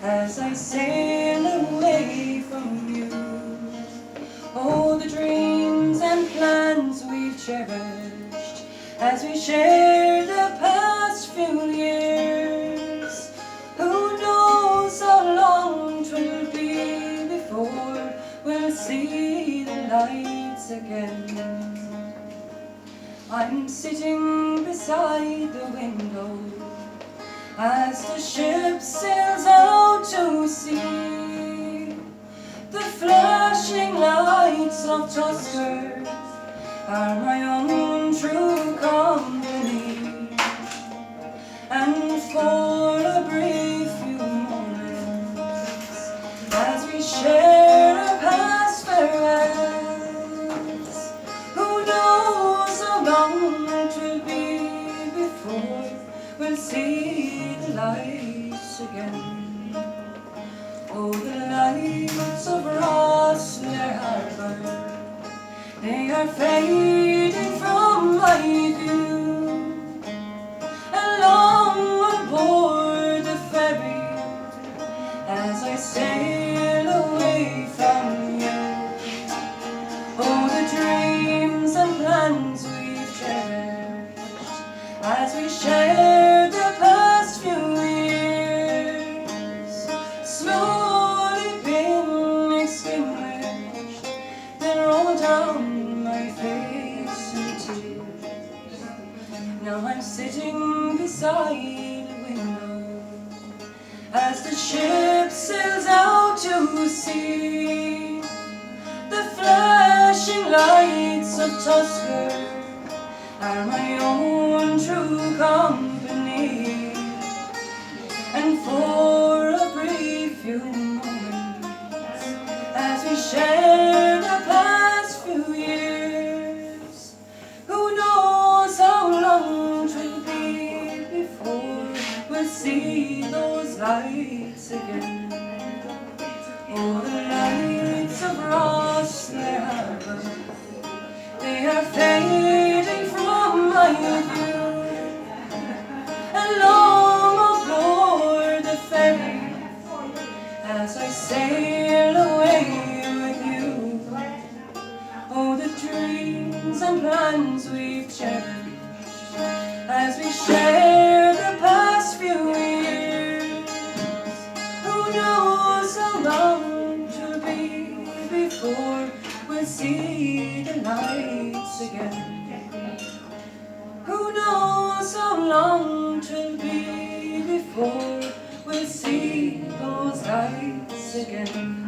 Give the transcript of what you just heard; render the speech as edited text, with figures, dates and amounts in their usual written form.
as I sail away from you. Oh, the dreams and plans we've cherished as we share the past few years. Who knows how long 'twill be before we'll see the lights again. I'm sitting beside the window as the ship sails out to sea. The flashing lights of Tusker are my own true company, and for a brief few moments as we share our past farewells, who knows how long it will be before we'll see the lights again. Oh, the lights of Clare Harbour, they are fading from my view. Along on board the ferry as I sail away from you. Oh, the dreams and plans we've cherished as we share the past few years, slowly been extinguished, then roll down my face in tears. Now I'm sitting beside the window as the ship sails out to sea. The flashing lights of Tusker are my own true company, and for a brief few moments as we share the past few years, who knows how long 'twill be before we'll see those lights again. Oh, the lights of Clare Harbour, they are fading from my view. Along aboard the ferry as I sail away with you. Oh, the dreams and plans we've cherished as we share the past few years, who knows how long 'twill be before we'll see the lights again. Who knows how long 'twill be before we'll see those lights again.